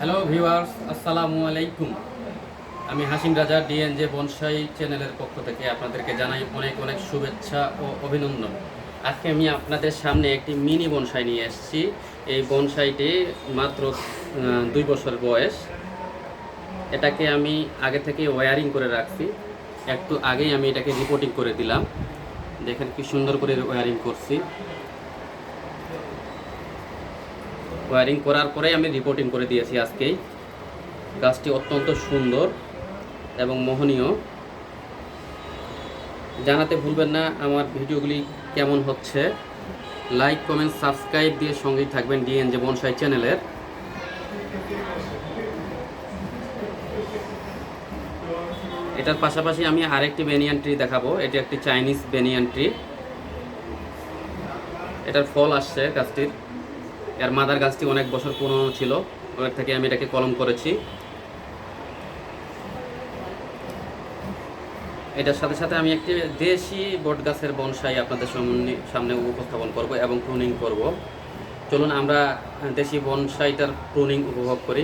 Hello viewers, আসসালামু আলাইকুম। আমি হাসিম রাজা ডিএনজে বনসাই চ্যানেলের পক্ষ থেকে আপনাদেরকে জানাই অনেক অনেক শুভেচ্ছা ও অভিনন্দন। আজকে আমি আপনাদের সামনে একটি মিনি বনসাই নিয়ে এসেছি। এই বনসাইটি মাত্র 2 বছর বয়স। এটাকে আমি আগে থেকে ওয়্যারিং করে রাখছি। একটু আগেই আমি এটাকে রিপোর্টিং করে দিলাম। দেখেন কি সুন্দর করে ওয়্যারিং করছি। ওয়্যারিং করার পরে আমি রিপোর্টিং করে দিয়েছি আজকেই। গাছটি অত্যন্ত সুন্দর এবং মোহনীয়। জানাতে ভুলবেন না আমার ভিডিওগুলি কেমন হচ্ছে। লাইক, কমেন্ট, সাবস্ক্রাইব দিয়ে সঙ্গেই থাকবেন ডিএনজে বনসাই চ্যানেলের। এটার পাশাপাশি আমি আরেকটি বেনিয়ান ট্রি দেখাবো। এটি একটি চাইনিজ বেনিয়ান ট্রি। এটার ফল আসছে গাছটির। এর মাদার গাছটি অনেক বছর পুরনো ছিল, ওর থেকে আমি এটাকে কলম করেছি। এটার সাথে সাথে আমি একটি দেশি বট গাছের বনসাই আপনাদের সামনে উপস্থাপন করব এবং প্রুনিং করব। চলুন আমরা দেশি বনসাইটার প্রুনিং উপভোগ করি।